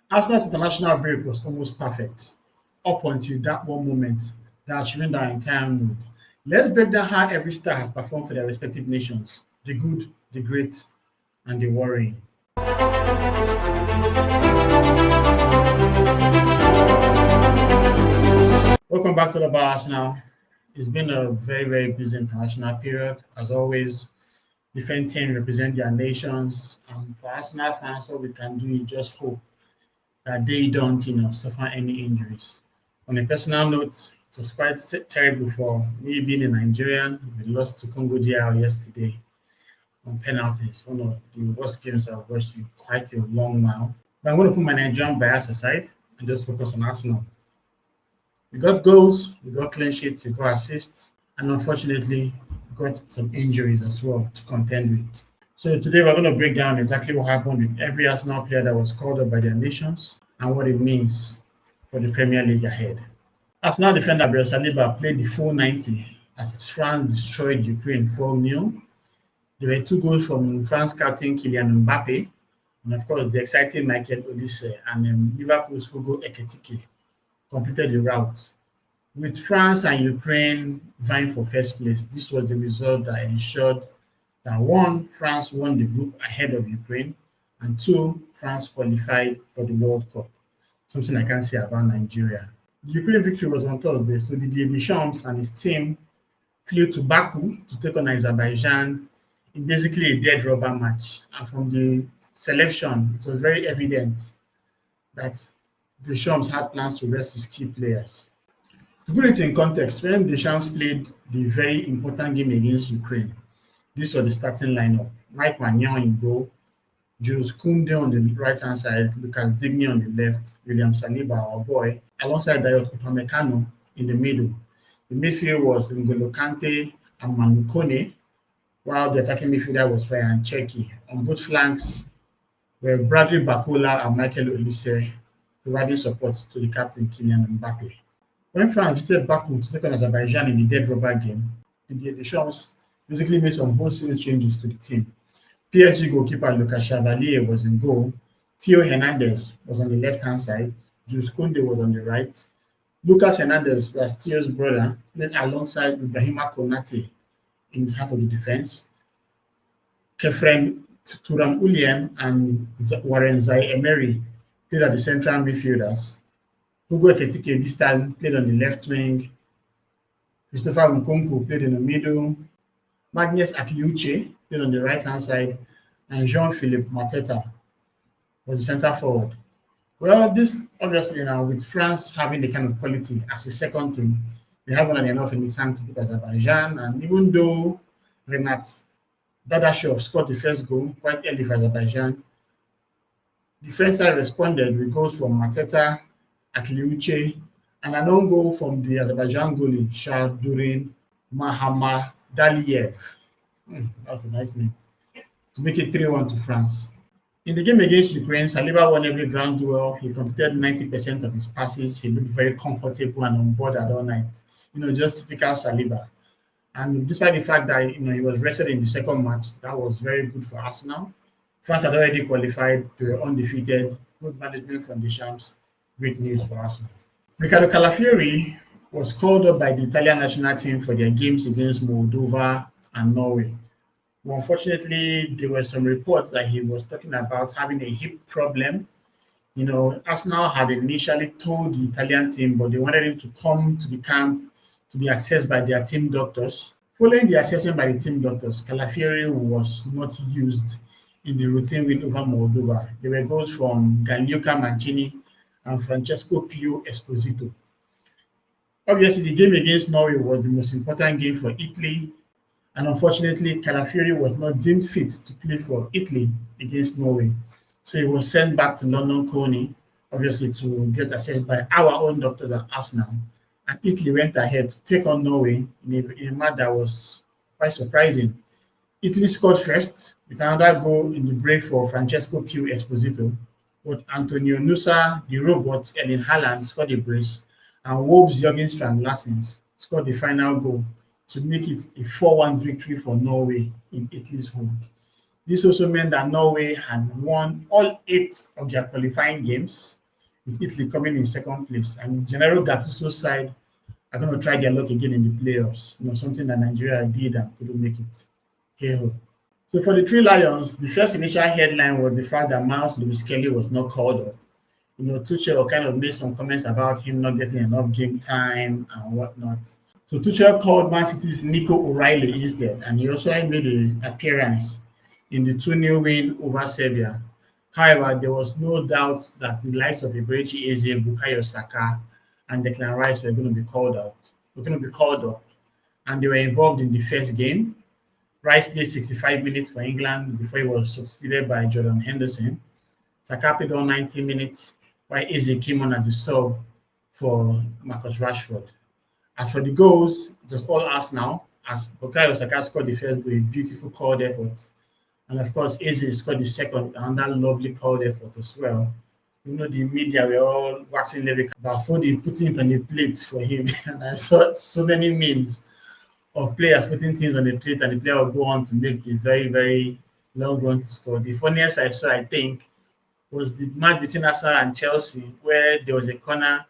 Arsenal's international break was almost perfect up until that one moment that ruined our entire mood. Let's break down how every star has performed for their respective nations, the good, the great, and the worrying. Welcome back to the Bar Arsenal. It's been a very, very busy international period. As always, different teams represent their nations. And for Arsenal fans, all we can do is just hope that they don't, suffer any injuries. On a personal note, it was quite terrible for me being a Nigerian. We lost to Congo DR yesterday on penalties. One of the worst games I've watched in quite a long while. But I'm going to put my Nigerian bias aside and just focus on Arsenal. We got goals, we got clean sheets, we got assists, and unfortunately, we got some injuries as well to contend with. So today we're going to break down exactly what happened with every Arsenal player that was called up by their nations and what it means for the Premier League ahead. Arsenal defender Gabriel Saliba played the full 90 as France destroyed Ukraine 4-0. There were 2 goals from France captain Kylian Mbappe, and of course the exciting Michael Olise and Liverpool's Hugo Ekitike completed the route. With France and Ukraine vying for first place, this was the result that ensured that 1, France won the group ahead of Ukraine, and 2, France qualified for the World Cup. Something I can't say about Nigeria. The Ukraine victory was on Thursday, so Didier Deschamps and his team flew to Baku to take on Azerbaijan in basically a dead rubber match. And from the selection, it was very evident that Deschamps had plans to rest his key players. To put it in context, when Deschamps played the very important game against Ukraine, this was the starting lineup. Mike Maignan in goal, Jules Koundé on the right-hand side, Lucas Digne on the left, William Saliba, our boy, alongside Dayot Upamecano in the middle. The midfield was N'Golo Kante and Manu Kone, while the attacking midfielder was Ryan Cherki. On both flanks were Bradley Bakola and Michael Olise, providing support to the captain Kylian Mbappe. When France visited Baku to take on Azerbaijan in the dead rubber game, the Deschamps basically made some wholesale changes to the team. PSG goalkeeper Lucas Chevalier was in goal. Theo Hernandez was on the left-hand side. Jules Koundé was on the right. Lucas Hernandez, that's Theo's brother, played alongside Ibrahima Konate in the heart of the defense. Kefren Turam Uliem and Warren Zaïre-Emery played at the central midfielders. Hugo Ekitike this time played on the left wing. Christopher Nkunku played in the middle. Magnus Akliuche played on the right-hand side. And Jean-Philippe Mateta was the centre forward. Well, this obviously now with France having the kind of quality as a second team, they have more than enough in the tank to beat Azerbaijan. And even though Renat Dadashov scored the first goal quite early for Azerbaijan, the French side responded with goals from Mateta, Akliuche, and an own goal from the Azerbaijan goalie, Shadurin Mahamadaliev. That's a nice name. To make it 3-1 to France. In the game against Ukraine, Saliba won every ground duel. He completed 90% of his passes. He looked very comfortable and on board at all night. Just typical Saliba. And despite the fact that he was rested in the second match, that was very good for Arsenal. France had already qualified. They were undefeated. Good management from Deschamps. Great news for Arsenal. Riccardo Calafiori was called up by the Italian national team for their games against Moldova and Norway. Well, unfortunately, there were some reports that he was talking about having a hip problem. Arsenal had initially told the Italian team, but they wanted him to come to the camp to be assessed by their team doctors. Following the assessment by the team doctors, Calafiori was not used in the routine win over Moldova. There were goals from Gianluca Mancini and Francesco Pio Esposito. Obviously, the game against Norway was the most important game for Italy. And unfortunately, Calafiori was not deemed fit to play for Italy against Norway. So he was sent back to London Colney, obviously to get assessed by our own doctors at Arsenal. And Italy went ahead to take on Norway in a match that was quite surprising. Italy scored first with another goal in the break for Francesco Pio Esposito. But Antonio Nusa, the robot, Erling Haaland scored a brace. And Wolves' Jürgen Strand-Larsen scored the final goal to make it a 4-1 victory for Norway in Italy's home. This also meant that Norway had won all 8 of their qualifying games, with Italy coming in second place. And Gennaro Gattuso's side are going to try their luck again in the playoffs. Something that Nigeria did and couldn't make it. Hey-ho. So for the Three Lions, the first initial headline was the fact that Miles Lewis Kelly was not called up. Tuchel kind of made some comments about him not getting enough game time and whatnot. So Tuchel called Man City's Nico O'Reilly instead, and he also made an appearance in the 2-0 win over Serbia. However, there was no doubt that the likes of Eberechi Eze, Bukayo Saka, and Declan Rice were going to be called up, and they were involved in the first game. Rice played 65 minutes for England before he was substituted by Jordan Henderson. Saka played all 90 minutes, while Eze came on as a sub for Marcus Rashford. As for the goals, it was all Arsenal, as Bukayo Saka scored the first goal, a beautiful called effort. And of course, Eze scored the second, another lovely called effort as well. The media were all waxing lyric about Foden putting it on the plate for him. And I saw so many memes of players putting things on the plate, and the player will go on to make a very, very long run to score. The funniest I saw, I think, was the match between Arsenal and Chelsea, where there was a corner.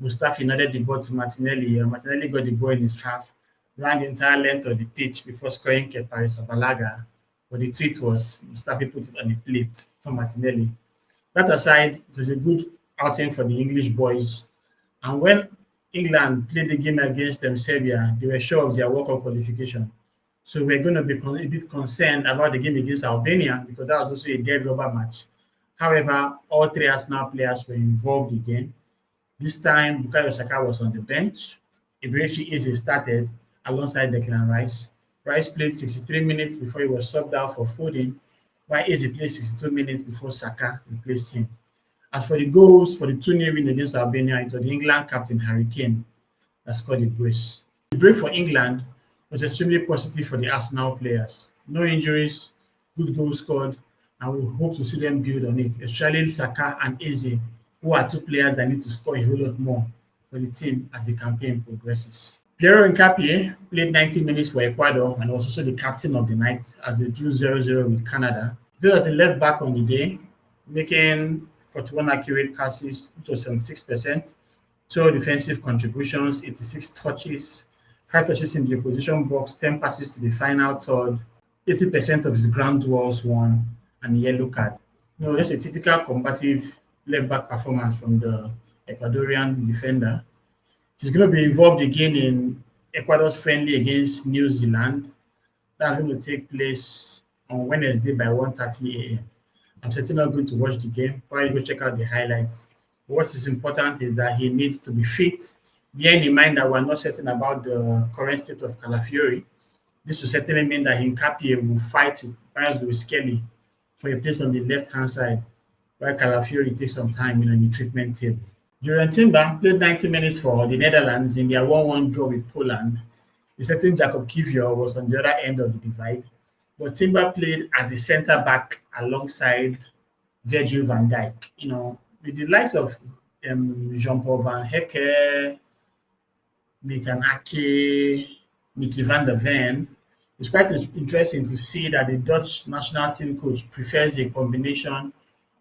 Mustafi nodded the ball to Martinelli, and Martinelli got the ball in his half, ran the entire length of the pitch before scoring Kepa Arrizabalaga. But the tweet was Mustafi put it on the plate for Martinelli. That aside, it was a good outing for the English boys. And when England played the game against Serbia, they were sure of their World Cup qualification. So we're going to be a bit concerned about the game against Albania, because that was also a dead rubber match. However, all 3 Arsenal players were involved again. This time, Bukayo Saka was on the bench. Eberechi Eze started alongside Declan Rice. Rice played 63 minutes before he was subbed out for Foden, while Eze played 62 minutes before Saka replaced him. As for the goals for the 2-0 win against Albania, it was the England captain Harry Kane that scored the brace. The break for England was extremely positive for the Arsenal players. No injuries, good goals scored, and we hope to see them build on it, especially Saka and Eze, who are 2 players that need to score a whole lot more for the team as the campaign progresses. Hincapié played 90 minutes for Ecuador and was also the captain of the night as they drew 0-0 with Canada. He played as the left back on the day, making 41 accurate passes, which was 76%, 12 defensive contributions, 86 touches, 5 touches in the opposition box, 10 passes to the final third, 80% of his ground duels won, and a yellow card. Just a typical combative left-back performance from the Ecuadorian defender. He's going to be involved again in Ecuador's friendly against New Zealand. That's going to take place on Wednesday by 1:30 a.m. I'm certainly not going to watch the game. Probably go check out the highlights. What is important is that he needs to be fit. Bearing in mind that we're not certain about the current state of Calafiori, this will certainly mean that Hincapié will fight with perhaps Lewis Kelly for a place on the left-hand side, while Calafiori takes some time in the treatment table. Trossard Timber played 90 minutes for the Netherlands in their 1-1 draw with Poland. The certain Jakub Kiwior was on the other end of the divide, but Timber played as a centre-back alongside Virgil van Dijk. With the likes of Jean-Paul Van Hecke, Nathan Ake, Mickey van der Ven, it's quite interesting to see that the Dutch national team coach prefers a combination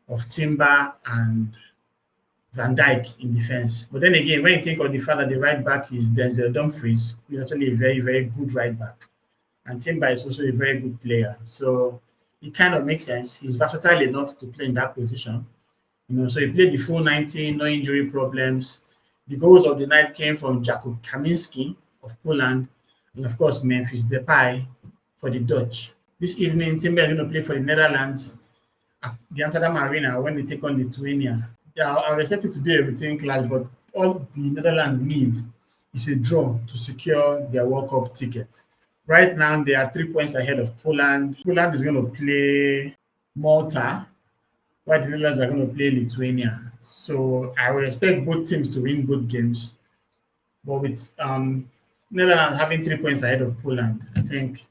of Timber and Van Dijk in defense. But then again, when you think of the fact that the right back is Denzel Dumfries, who is actually a very, very good right back, and Timber is also a very good player. So it kind of makes sense. He's versatile enough to play in that position. So he played the full 90, no injury problems. The goals of the night came from Jakub Kaminski of Poland, and of course Memphis Depay for the Dutch. This evening, Timber is going to play for the Netherlands at the Amsterdam Arena when they take on Lithuania. Yeah, I would expect it to be a routine clash, but all the Netherlands need is a draw to secure their World Cup ticket. Right now, they are 3 points ahead of Poland. Poland is going to play Malta, while the Netherlands are going to play Lithuania. So I would expect both teams to win both games. But with Netherlands having 3 points ahead of Poland, I think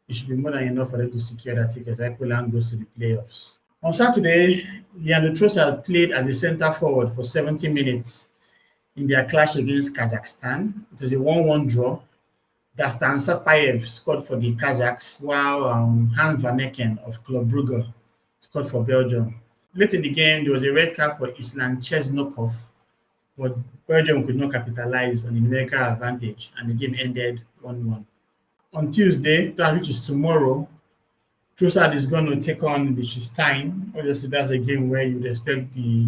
it should be more than enough for them to secure that ticket while Poland goes to the playoffs. On Saturday, Leandro Trossard played as a centre forward for 70 minutes in their clash against Kazakhstan. It was a 1-1 draw. Dastan Sapayev scored for the Kazakhs, while Hans van Ecken of Club Brugge scored for Belgium. Late in the game, there was a red card for Island Chesnokov, but Belgium could not capitalize on the numerical advantage, and the game ended 1-1. On Tuesday, which is tomorrow, Trossard is going to take on Liechtenstein. Obviously, that's a game where you'd expect the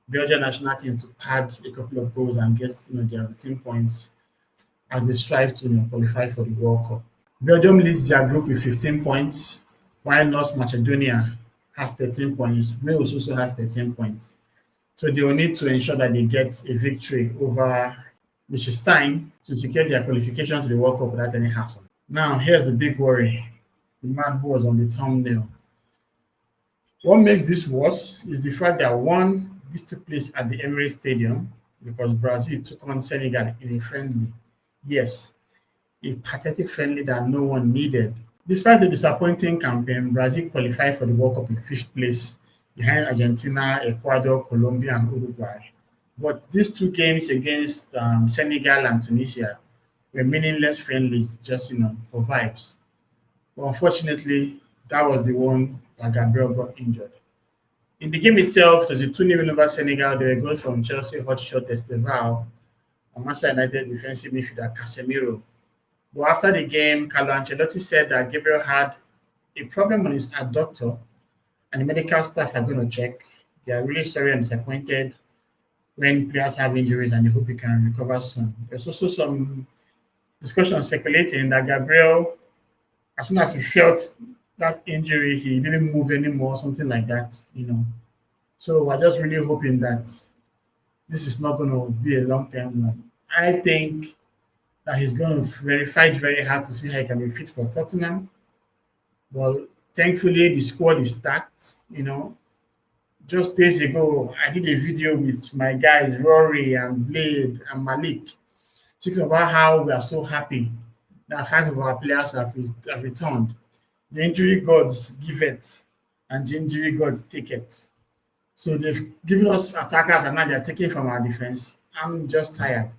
Belgian national team to pad a couple of goals and get their routine points as they strive to qualify for the World Cup. Belgium leads their group with 15 points, while North Macedonia has 13 points. Wales also has 13 points. So they will need to ensure that they get a victory over Liechtenstein to secure their qualification to the World Cup without any hassle. Now, here's the big worry. The man who was on the thumbnail. What makes this worse is the fact that this took place at the Emirates Stadium because Brazil took on Senegal in a friendly. Yes, a pathetic friendly that no one needed. Despite the disappointing campaign, Brazil qualified for the World Cup in 5th place behind Argentina, Ecuador, Colombia, and Uruguay. But these two games against Senegal and Tunisia were meaningless friendlies, just for vibes. But unfortunately, that was the one that Gabriel got injured. In the game itself, there's a 2-0 win over Senegal. There were goals from Chelsea hotshot Estevao and Manchester United defensive midfielder Casemiro. But after the game, Carlo Ancelotti said that Gabriel had a problem on his adductor, and the medical staff are going to check. They are really sorry and disappointed when players have injuries, and they hope he can recover soon. There's also some discussion circulating that Gabriel, as soon as he felt that injury, he didn't move anymore, something like that. So we're just really hoping that this is not going to be a long-term one. I think that he's going to fight very hard to see how he can be fit for Tottenham. Well, thankfully, the squad is stacked. Just days ago, I did a video with my guys, Rory and Blade and Malik, talking about how we are so happy that 5 of our players have returned. The injury gods give it, and the injury gods take it. So they've given us attackers, and now they're taking from our defense. I'm just tired.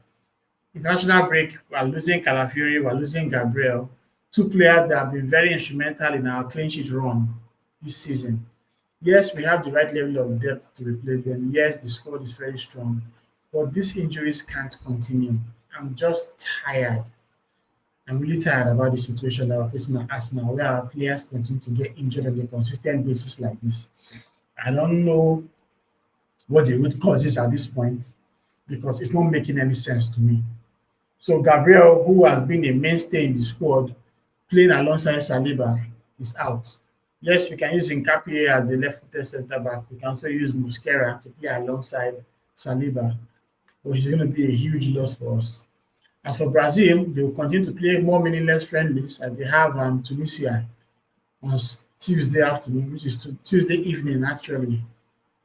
International break, we're losing Calafiori, we're losing Gabriel, 2 players that have been very instrumental in our clean sheet run this season. Yes, we have the right level of depth to replace them. Yes, the squad is very strong, but these injuries can't continue. I'm just tired. I'm really tired about the situation that we're facing at Arsenal, where our players continue to get injured on a consistent basis like this. I don't know what the root cause is at this point because it's not making any sense to me. So Gabriel, who has been a mainstay in the squad, playing alongside Saliba, is out. Yes, we can use Hincapié as the left-footed centre-back. We can also use Mosquera to play alongside Saliba, but he's going to be a huge loss for us. As for Brazil, they will continue to play more meaningless friendlies as they have Tunisia on Tuesday afternoon, which is Tuesday evening actually.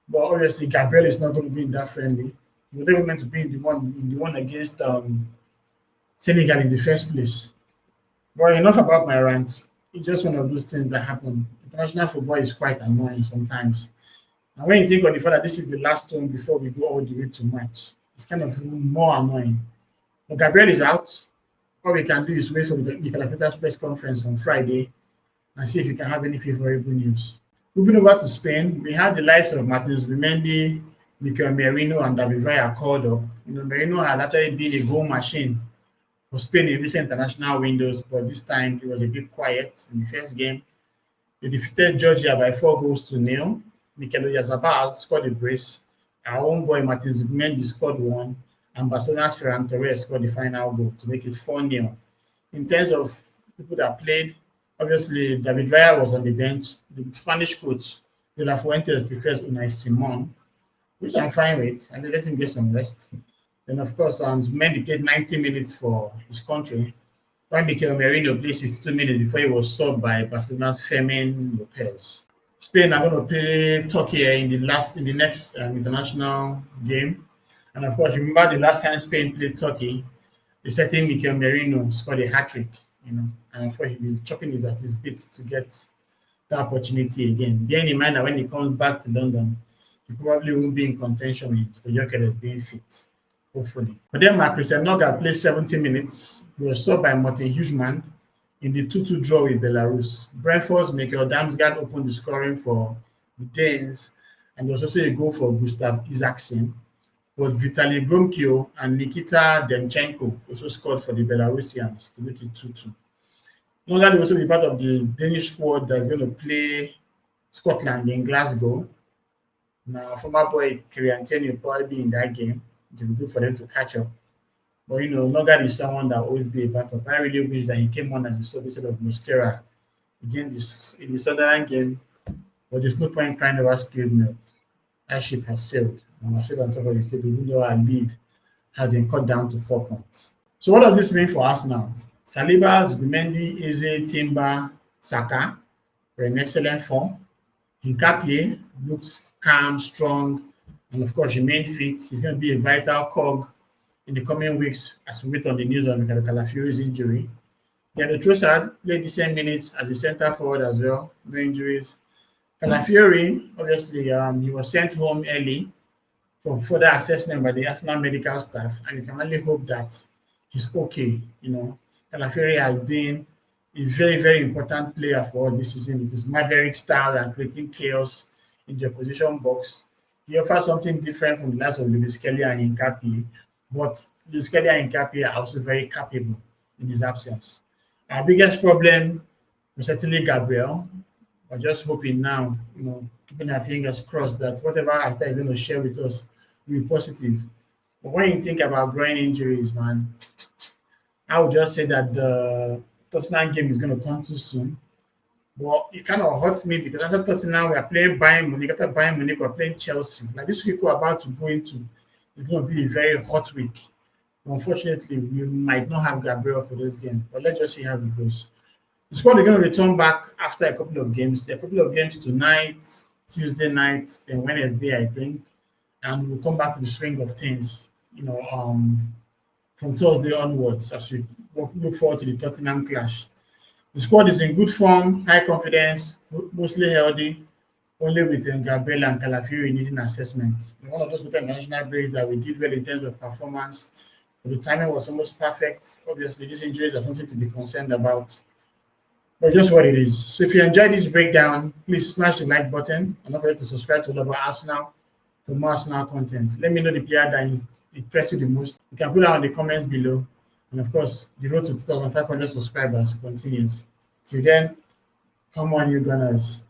But obviously, Gabriel is not going to be in that friendly. He was never meant to be in the one against Senegal in the first place. But enough about my rant. It's just one of those things that happen. International football is quite annoying sometimes. And when you think of the fact that this is the last one before we go all the way to match, it's kind of more annoying. But Gabriel is out. All we can do is wait for the Calafiori's press conference on Friday and see if we can have any favorable news. Moving over to Spain, we had the likes of Martin Zubimendi, Merino, and David Raya called up. Merino had actually been a goal machine for Spain in recent international windows, but this time he was a bit quiet in the first game. They defeated Georgia by 4-0. Mikel Oyarzabal scored a brace. Our own boy Martin Zubimendi scored 1. And Barcelona's Ferran Torres scored the final goal to make it 4-0. In terms of people that played, obviously David Raya was on the bench. The Spanish coach, De La Fuente, prefers Unai Simon, which I'm fine with, and they let him get some rest. Then, of course, Mendy played 90 minutes for his country, while Mikel Merino played 62 minutes before he was subbed by Barcelona's Fermin Lopez. Spain are going to play Turkey in the next international game. And of course, remember the last time Spain played Turkey, the certain Mikel Merino scored a hat-trick, and of course he'll be chopping it at his bits to get the opportunity again. Bearing in mind that when he comes back to London, he probably won't be in contention with the Gyökeres being fit. hopefully. But then Christian Nørgaard played 70 minutes. He was subbed by Martin Hugeman in the 2-2 draw with Belarus. Brentford's Michael Damsgaard opened the scoring for the Danes, and there was also a goal for Gustav Isaacsen. But Vitaly Gromkio and Nikita Demchenko also scored for the Belarusians to make it 2-2. Nørgaard will also be part of the Danish squad that's going to play Scotland in Glasgow. Now, former boy Krianteni will probably be in that game. It will be good for them to catch up. But, Nørgaard is someone that will always be a backup. I really wish that he came on as a sub instead of Mosquera again in the Sunderland game. But there's no point crying over spilled milk. That ship has sailed. And I said on top of the table, even though our lead had been cut down to 4 points. So what does this mean for us now? Saliba, Zubimendi, Eze, Timber, Saka were in excellent form. Hincapié looks calm, strong, and of course remain fit. He's going to be a vital cog in the coming weeks as we wait on the news on Calafiori's injury. Then the Trossard played decent minutes as a centre forward as well, no injuries. Calafiori, obviously, he was sent home early for further assessment by the Arsenal medical staff, and you can only hope that he's okay. Calafiori has been a very, very important player for us this season with his maverick style and creating chaos in the opposition box. He offers something different from the likes of Lewis Kelly and Hincapié, but Lewis Kelly and Hincapié are also very capable in his absence. Our biggest problem was certainly Gabriel. We're just hoping now, keeping our fingers crossed that whatever Arteta is going to share with us will be positive. But when you think about growing injuries, man, I would just say that the Tottenham game is going to come too soon. But it kind of hurts me because after Tottenham, we are playing Bayern Munich. After Bayern Munich, we're playing Chelsea. Like this week we're about to go into, it's going to be a very hot week. Unfortunately, we might not have Gabriel for this game, but let's just see how it goes. The squad are going to return back after a couple of games. There are a couple of games tonight, Tuesday night, then Wednesday, I think. And we'll come back to the swing of things, from Thursday onwards as we look forward to the Tottenham clash. The squad is in good form, high confidence, mostly healthy, only with Gabriel and Calafiori needing assessment. One of those international breaks that we did well in terms of performance, but the timing was almost perfect. Obviously, these injuries are something to be concerned about. But just what it is. So if you enjoyed this breakdown, please smash the like button and don't forget to subscribe to Love Arsenal for more Arsenal content. Let me know the player that impressed you the most. You can put that on the comments below. And of course, the road to 2,500 subscribers continues. Till then, come on, you Gunners.